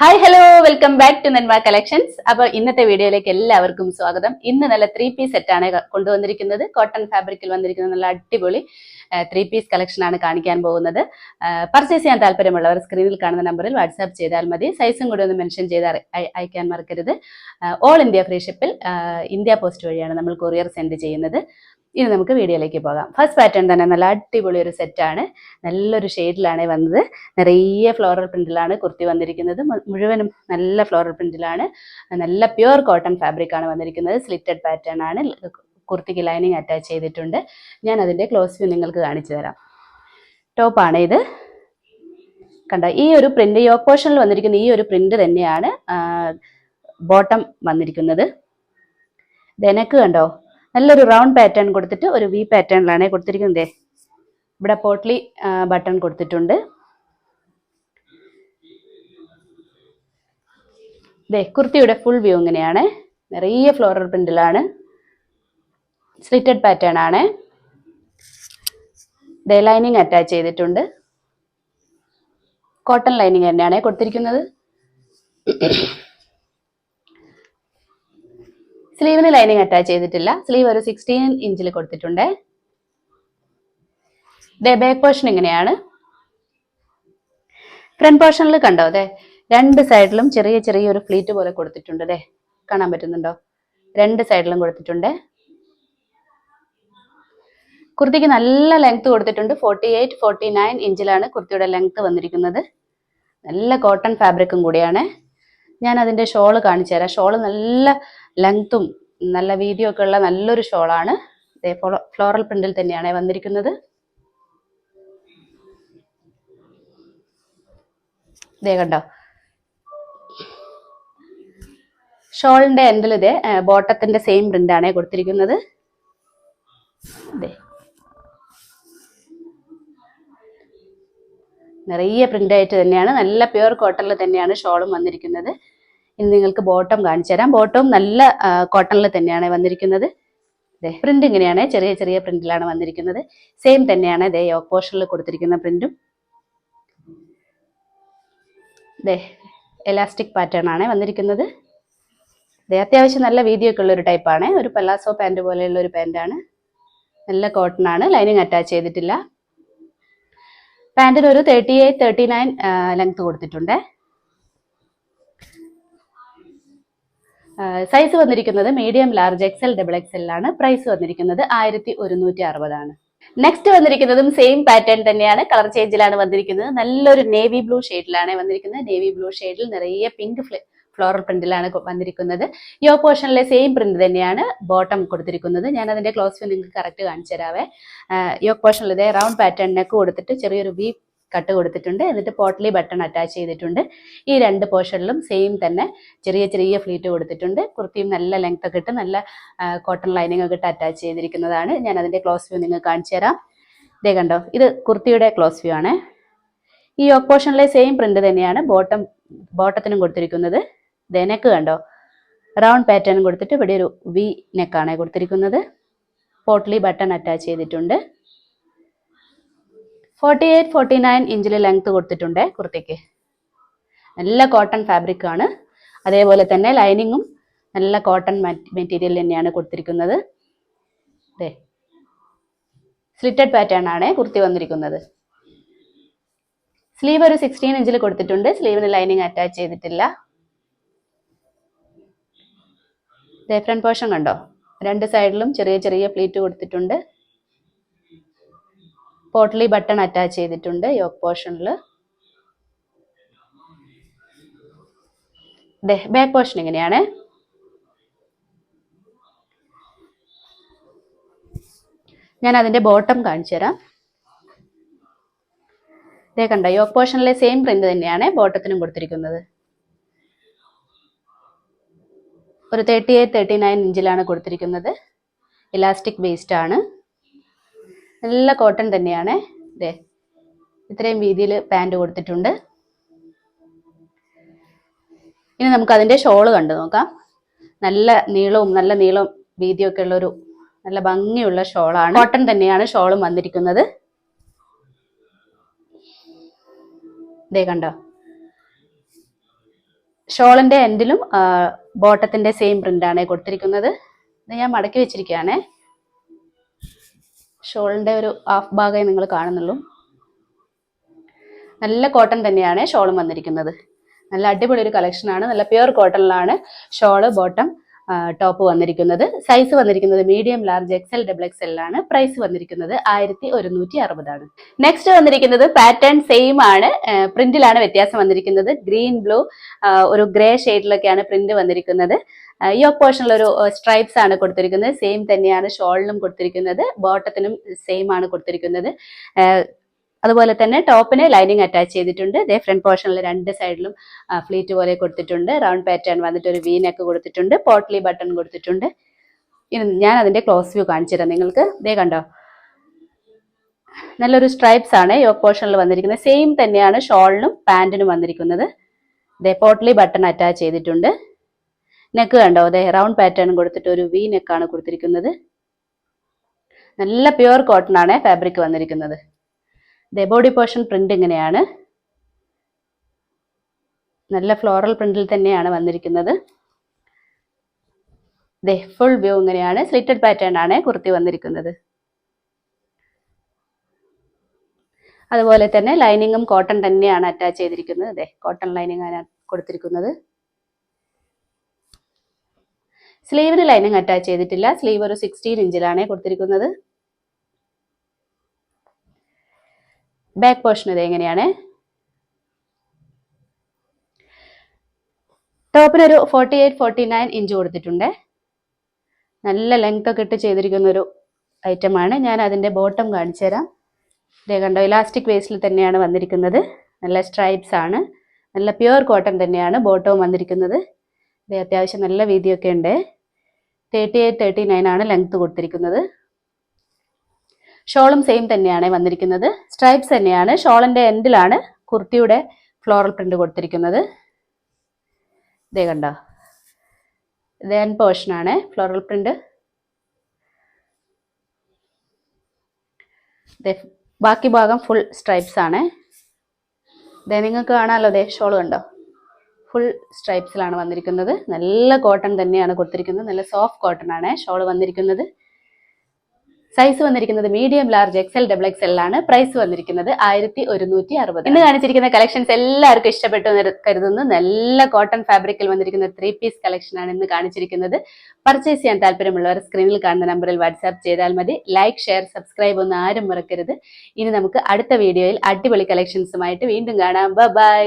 Hi hello welcome back to Nenva collections. അപ്പോൾ ഇന്നത്തെ വീഡിയോയിലേക്ക് എല്ലാവർക്കും സ്വാഗതം. ഇന്ന് നല്ല 3 പീസ് സെറ്റാണ് കൊണ്ടുവന്നിരിക്കുന്നത്. കോട്ടൺ ഫാബ്രിക്കിൽ വന്നിരിക്കുന്ന നല്ല അടിപൊളി 3 പീസ് കളക്ഷൻ ആണ് കാണിക്കാൻ പോകുന്നത്. പർച്ചേസ് ചെയ്യാൻ താല്പര്യമുള്ളവർ സ്ക്രീനിൽ കാണുന്ന നമ്പറിൽ വാട്സാപ്പ് ചെയ്താൽ മതി. സൈസും കൂടി ഒന്ന് മെൻഷൻ ചെയ്ത് അയക്കാൻ മറക്കരുത്. ഓൾ ഇന്ത്യ ഫ്രീ ഷിപ്പിൽ ഇന്ത്യ പോസ്റ്റ് വഴിയാണ് നമ്മൾ കൊറിയർ സെൻഡ് ചെയ്യുന്നത്. ഇനി നമുക്ക് വീഡിയോയിലേക്ക് പോകാം. ഫസ്റ്റ് പാറ്റേൺ തന്നെ നല്ല അടിപൊളി ഒരു സെറ്റാണ്. നല്ലൊരു ഷെയ്ഡിലാണ് വന്നത്. നിറയെ ഫ്ലോറൽ പ്രിന്റിലാണ് കുർത്തി വന്നിരിക്കുന്നത്. മുഴുവനും നല്ല ഫ്ലോറൽ പ്രിന്റിലാണ്. നല്ല പ്യുവർ കോട്ടൺ ഫാബ്രിക് ആണ് വന്നിരിക്കുന്നത്. സ്ലിറ്റഡ് പാറ്റേൺ ആണ്. കുർത്തിക്ക് ലൈനിങ് അറ്റാച്ച് ചെയ്തിട്ടുണ്ട്. ഞാൻ അതിന്റെ ക്ലോസ് വ്യൂ നിങ്ങൾക്ക് കാണിച്ചു തരാം. ടോപ്പാണ് ഇത്. കണ്ടോ, ഈ ഒരു പ്രിന്റ് യോക്ക് പോർഷനിൽ വന്നിരിക്കുന്ന ഈ ഒരു പ്രിന്റ് തന്നെയാണ് ബോട്ടം വന്നിരിക്കുന്നത്. നെക്ക് കണ്ടോ, നല്ലൊരു റൗണ്ട് പാറ്റേൺ കൊടുത്തിട്ട് ഒരു വി പാറ്റേണിലാണ് കൊടുത്തിരിക്കുന്നത്. ഇവിടെ പോട്ട്ലി ബട്ടൺ കൊടുത്തിട്ടുണ്ട്. കുർത്തിയുടെ ഫുൾ വ്യൂ ഇങ്ങനെയാണ്. നിറയെ ഫ്ലോറൽ പ്രിന്റിലാണ്. സ്ലിറ്റഡ് പാറ്റേൺ ആണ്. ലൈനിങ് അറ്റാച്ച് ചെയ്തിട്ടുണ്ട്. കോട്ടൺ ലൈനിങ് തന്നെയാണ് കൊടുത്തിരിക്കുന്നത്. സ്ലീവിന് ലൈനിങ് അറ്റാച്ച് ചെയ്തിട്ടില്ല. സ്ലീവ് ഒരു 16 ഇഞ്ചിൽ കൊടുത്തിട്ടുണ്ട്. ബാക്ക് പോർഷൻ ഇങ്ങനെയാണ്. ഫ്രണ്ട് പോർഷനിൽ കണ്ടോ, രണ്ട് സൈഡിലും ചെറിയ ചെറിയ ഒരു ഫ്ലീറ്റ് പോലെ കൊടുത്തിട്ടുണ്ട്. കാണാൻ പറ്റുന്നുണ്ടോ? രണ്ട് സൈഡിലും കൊടുത്തിട്ടുണ്ട്. കുർത്തിക്ക് നല്ല ലെങ്ത് കൊടുത്തിട്ടുണ്ട്. 48-49 ഇഞ്ചിലാണ് കുർത്തിയുടെ ലെങ്ത് വന്നിരിക്കുന്നത്. നല്ല കോട്ടൺ ഫാബ്രിക്കും കൂടിയാണ്. ഞാൻ അതിന്റെ ഷോള് കാണിച്ചു തരാം. ഷോള് നല്ല ലെങ്ത്തും നല്ല വീതിയൊക്കെ ഉള്ള നല്ലൊരു ഷോളാണ്. ഫ്ലോറൽ പ്രിന്റിൽ തന്നെയാണ് വന്നിരിക്കുന്നത്. കണ്ടോ, ഷോളിന്റെ എൻഡിൽ ബോട്ടത്തിന്റെ സെയിം പ്രിന്റ് ആണ് കൊടുത്തിരിക്കുന്നത്. നിറയെ പ്രിന്റ് ആയിട്ട് തന്നെയാണ്. നല്ല പ്യുവർ കോട്ടണിൽ തന്നെയാണ് ഷോളും വന്നിരിക്കുന്നത്. ഇനി നിങ്ങൾക്ക് ബോട്ടം കാണിച്ചു തരാം. ബോട്ടവും നല്ല കോട്ടണിൽ തന്നെയാണ് വന്നിരിക്കുന്നത്. പ്രിന്റ് ഇങ്ങനെയാണ്, ചെറിയ ചെറിയ പ്രിന്റിലാണ് വന്നിരിക്കുന്നത്. സെയിം തന്നെയാണ് യോക്ക് പോർഷനിൽ കൊടുത്തിരിക്കുന്ന പ്രിന്റും. എലാസ്റ്റിക് പാറ്റേൺ ആണ് വന്നിരിക്കുന്നത്. അത്യാവശ്യം നല്ല വീതിയൊക്കെ ഉള്ള ഒരു ടൈപ്പാണ്. ഒരു പലാസോ പാന്റ് പോലെയുള്ള ഒരു പാന്റാണ്. നല്ല കോട്ടൺ ആണ്. ലൈനിങ് അറ്റാച്ച് ചെയ്തിട്ടില്ല. പാന്റിന് ഒരു 38-39 ലെങ്ത് കൊടുത്തിട്ടുണ്ട്. സൈസ് വന്നിരിക്കുന്നത് medium, large, XL, double XL ആണ്. പ്രൈസ് വന്നിരിക്കുന്നത് 1160 ആണ്. നെക്സ്റ്റ് വന്നിരിക്കുന്നതും സെയിം പാറ്റേൺ തന്നെയാണ്. കളർ ചേഞ്ചിലാണ് വന്നിരിക്കുന്നത്. നല്ലൊരു നേവി ബ്ലൂ ഷെയ്ഡിലാണ് വന്നിരിക്കുന്നത്. നേവി ബ്ലൂ ഷെയ്ഡിൽ നിറയെ പിങ്ക് ഫ്ലോറൽ പ്രിന്റിലാണ് വന്നിരിക്കുന്നത്. യോ പോർഷനിലെ സെയിം പ്രിന്റ് തന്നെയാണ് ബോട്ടം കൊടുത്തിരിക്കുന്നത്. ഞാൻ അതിന്റെ ക്ലോസ് വ്യൂ നിങ്ങൾക്ക് കറക്റ്റ് കാണിച്ചു തരാവേ. യോ പോർഷനിൽ റൗണ്ട് പാറ്റേൺ നെക്ക് കൊടുത്തിട്ട് ചെറിയൊരു വി കട്ട് കൊടുത്തിട്ടുണ്ട്. എന്നിട്ട് പോട്ട്ലി ബട്ടൺ അറ്റാച്ച് ചെയ്തിട്ടുണ്ട്. ഈ രണ്ട് പോർഷനിലും സെയിം തന്നെ ചെറിയ ചെറിയ ഫ്ലീറ്റ് കൊടുത്തിട്ടുണ്ട്. കുർത്തിയും നല്ല ലെങ്ത് ഒക്കെ ഇട്ട് നല്ല കോട്ടൺ ലൈനിങ് ഒക്കെ ഇട്ട് അറ്റാച്ച് ചെയ്തിരിക്കുന്നതാണ്. ഞാൻ അതിന്റെ ക്ലോസ് വ്യൂ നിങ്ങൾക്ക് കാണിച്ചു തരാം. കണ്ടോ, ഇത് കുർത്തിയുടെ ക്ലോസ് വ്യൂ ആണ്. ഈ യോക്ക് പോർഷനിലെ സെയിം പ്രിന്റ് തന്നെയാണ് ബോട്ടത്തിനും കൊടുത്തിരിക്കുന്നത്. നെക്ക് കണ്ടോ, റൗണ്ട് പാറ്റേൺ കൊടുത്തിട്ട് ഇവിടെ ഒരു വി നെക്കാണ് കൊടുത്തിരിക്കുന്നത്. പോട്ട്ലി ബട്ടൺ അറ്റാച്ച് ചെയ്തിട്ടുണ്ട്. 48-49 ഇഞ്ചിൽ ലെങ്ത് കൊടുത്തിട്ടുണ്ട് കുർത്തിക്ക്. നല്ല കോട്ടൺ ഫാബ്രിക് ആണ്. അതേപോലെ തന്നെ ലൈനിങ്ങും നല്ല കോട്ടൺ മെറ്റീരിയൽ തന്നെയാണ് കൊടുത്തിരിക്കുന്നത്. സ്ലിറ്റഡ് പാറ്റേൺ ആണ് കുർത്തി വന്നിരിക്കുന്നത്. സ്ലീവ് ഒരു 16 ഇഞ്ചിൽ കൊടുത്തിട്ടുണ്ട്. സ്ലീവിന് ലൈനിങ് അറ്റാച്ച് ചെയ്തിട്ടില്ല. ഫ്രണ്ട് പോർഷൻ കണ്ടോ, രണ്ട് സൈഡിലും ചെറിയ ചെറിയ പ്ലീറ്റ് കൊടുത്തിട്ടുണ്ട്. പോട്ട്ലി ബട്ടൺ അറ്റാച്ച് ചെയ്തിട്ടുണ്ട് യോക്ക് പോർഷനിൽ. ബാക്ക് പോർഷൻ ഇങ്ങനെയാണ്. ഞാൻ അതിന്റെ ബോട്ടം കാണിച്ചു തരാം. കണ്ടോ, യോക്ക് പോർഷനിലെ സെയിം പ്രിന്റ് തന്നെയാണ് ബോട്ടത്തിനും കൊടുത്തിരിക്കുന്നത്. ഒരു 38-39 ഇഞ്ചിലാണ് കൊടുത്തിരിക്കുന്നത്. ഇലാസ്റ്റിക് ബേസ്ഡ് ആണ്. നല്ല കോട്ടൺ തന്നെയാണ്. ഇത്രയും വീതിയിൽ പാന്റ് കൊടുത്തിട്ടുണ്ട്. ഇനി നമുക്ക് അതിന്റെ ഷോള് കണ്ടു നോക്കാം. നല്ല നീളവും വീതിയൊക്കെ ഉള്ള ഒരു നല്ല ഭംഗിയുള്ള ഷോളാണ്. കോട്ടൺ തന്നെയാണ് ഷോളും വന്നിരിക്കുന്നത്. കണ്ടോ, ഷോളിന്റെ എൻഡിലും ബോട്ടത്തിന്റെ സെയിം പ്രിന്റ് ആണ് കൊടുത്തിരിക്കുന്നത്. ഇത് ഞാൻ മടക്കി വെച്ചിരിക്കുകയാണേ. ഷോളിന്റെ ഒരു ഹാഫ് ഭാഗമേ നിങ്ങൾ കാണുന്നുള്ളൂ. നല്ല കോട്ടൺ തന്നെയാണ് ഷോളും വന്നിരിക്കുന്നത്. നല്ല അടിപൊളി ഒരു കളക്ഷൻ ആണ്. നല്ല പ്യുവർ കോട്ടണിലാണ് ഷോള്, ബോട്ടം, ടോപ്പ് വന്നിരിക്കുന്നത്. സൈസ് വന്നിരിക്കുന്നത് medium, large, XL, double XL ആണ്. പ്രൈസ് വന്നിരിക്കുന്നത് 1160 ആണ്. നെക്സ്റ്റ് വന്നിരിക്കുന്നത് പാറ്റേൺ സെയിം ആണ്, പ്രിന്റിലാണ് വ്യത്യാസം വന്നിരിക്കുന്നത്. ഗ്രീൻ, ബ്ലൂ, ഒരു ഗ്രേ ഷെയ്ഡിലൊക്കെയാണ് പ്രിന്റ് വന്നിരിക്കുന്നത്. യോക്ക് പോർഷനിൽ ഒരു സ്ട്രൈപ്സ് ആണ് കൊടുത്തിരിക്കുന്നത്. സെയിം തന്നെയാണ് ഷോളിനും കൊടുത്തിരിക്കുന്നത്, ബോട്ടത്തിനും സെയിം ആണ് കൊടുത്തിരിക്കുന്നത്. അതുപോലെ തന്നെ ടോപ്പിന് ലൈനിങ് അറ്റാച്ച് ചെയ്തിട്ടുണ്ട്. ഇതേ ഫ്രണ്ട് പോർഷനിൽ രണ്ട് സൈഡിലും ഫ്ലീറ്റ് പോലെ കൊടുത്തിട്ടുണ്ട്. റൗണ്ട് പാറ്റേൺ വന്നിട്ട് ഒരു വി നെക്ക് കൊടുത്തിട്ടുണ്ട്. പോട്ട്ലി ബട്ടൺ കൊടുത്തിട്ടുണ്ട്. ഇനി ഞാൻ അതിന്റെ ക്ലോസ് വ്യൂ കാണിച്ചു തരാം നിങ്ങൾക്ക്. ഇതേ കണ്ടോ, നല്ലൊരു സ്ട്രൈപ്സ് ആണ് യോക്ക് പോർഷനിൽ വന്നിരിക്കുന്നത്. സെയിം തന്നെയാണ് ഷോളിനും പാന്റിനും വന്നിരിക്കുന്നത്. ഇതേ പോട്ട്ലി ബട്ടൺ അറ്റാച്ച് ചെയ്തിട്ടുണ്ട്. നെക്ക് കണ്ടോ, അതെ റൗണ്ട് പാറ്റേൺ കൊടുത്തിട്ട് ഒരു വി നെക്കാണ് കൊടുത്തിരിക്കുന്നത്. നല്ല പ്യുവർ കോട്ടൺ ആണ് ഫാബ്രിക് വന്നിരിക്കുന്നത്. ബോഡി പോർഷൻ പ്രിന്റ് ഇങ്ങനെയാണ്, നല്ല ഫ്ലോറൽ പ്രിന്റിൽ തന്നെയാണ് വന്നിരിക്കുന്നത്. ഫുൾ വ്യൂ ഇങ്ങനെയാണ്. സ്ലിറ്റഡ് പാറ്റേൺ ആണ് കുർത്തി വന്നിരിക്കുന്നത്. അതുപോലെ തന്നെ ലൈനിങ്ങും കോട്ടൺ തന്നെയാണ് അറ്റാച്ച് ചെയ്തിരിക്കുന്നത്. കോട്ടൺ ലൈനിങ് ആണ് കൊടുത്തിരിക്കുന്നത്. സ്ലീവിന് ലൈനിങ് അറ്റാച്ച് ചെയ്തിട്ടില്ല. സ്ലീവ് ഒരു 16 ഇഞ്ചിലാണ് കൊടുത്തിരിക്കുന്നത്. ബാക്ക് പോർഷൻ ഇത് എങ്ങനെയാണ്. ടോപ്പിനൊരു 48-49 ഇഞ്ച് കൊടുത്തിട്ടുണ്ട്. നല്ല ലെങ്ത് ഒക്കെ ഇട്ട് ചെയ്തിരിക്കുന്ന ഒരു ഐറ്റമാണ്. ഞാൻ അതിന്റെ ബോട്ടം കാണിച്ചു തരാം. ഇതേ കണ്ടോ, ഇലാസ്റ്റിക് വേസ്റ്റിൽ തന്നെയാണ് വന്നിരിക്കുന്നത്. നല്ല സ്ട്രൈപ്സ് ആണ്, നല്ല പ്യുവർ കോട്ടൺ തന്നെയാണ് ബോട്ടവും വന്നിരിക്കുന്നത്. ഇത് അത്യാവശ്യം നല്ല വീതിയൊക്കെ ഉണ്ട്. 38-39 ആണ് ലെങ്ത് കൊടുത്തിരിക്കുന്നത്. ഷോളും സെയിം തന്നെയാണ് വന്നിരിക്കുന്നത്. സ്ട്രൈപ്സ് തന്നെയാണ്. ഷോളിന്റെ എൻഡിലാണ് കുർത്തിയുടെ ഫ്ലോറൽ പ്രിന്റ് കൊടുത്തിരിക്കുന്നത്. ഇതേ കണ്ടോ, ഇത് എൻഡ് പോർഷൻ ആണ് ഫ്ലോറൽ പ്രിന്റ്. ബാക്കി ഭാഗം ഫുൾ സ്ട്രൈപ്സ് ആണ്. ഇതേ നിങ്ങൾക്ക് കാണാമല്ലോ, അതെ ഷോൾ കണ്ടോ, ഫുൾ സ്ട്രൈപ്സിലാണ് വന്നിരിക്കുന്നത്. നല്ല കോട്ടൺ തന്നെയാണ് കൊടുത്തിരിക്കുന്നത്. നല്ല സോഫ്റ്റ് കോട്ടൺ ആണ് ഷോൾ വന്നിരിക്കുന്നത്. സൈസ് വന്നിരിക്കുന്നത് medium, large, XL, double XL ആണ്. പ്രൈസ് വന്നിരിക്കുന്നത് 1160. ഇന്ന് കാണിച്ചിരിക്കുന്ന കളക്ഷൻസ് എല്ലാവർക്കും ഇഷ്ടപ്പെട്ടു എന്ന് കരുതുന്നു. നല്ല കോട്ടൺ ഫാബ്രിക്കിൽ വന്നിരിക്കുന്ന 3 പീസ് കളക്ഷൻ ആണ് ഇന്ന് കാണിച്ചിരിക്കുന്നത്. പർച്ചേസ് ചെയ്യാൻ താല്പര്യമുള്ളവർ സ്ക്രീനിൽ കാണുന്ന നമ്പറിൽ വാട്സാപ്പ് ചെയ്താൽ മതി. ലൈക്ക്, ഷെയർ, സബ്സ്ക്രൈബ് ഒന്നും ആരും മറക്കരുത്. ഇനി നമുക്ക് അടുത്ത വീഡിയോയിൽ അടിപൊളി കളക്ഷൻസുമായിട്ട് വീണ്ടും കാണാം. ബൈ.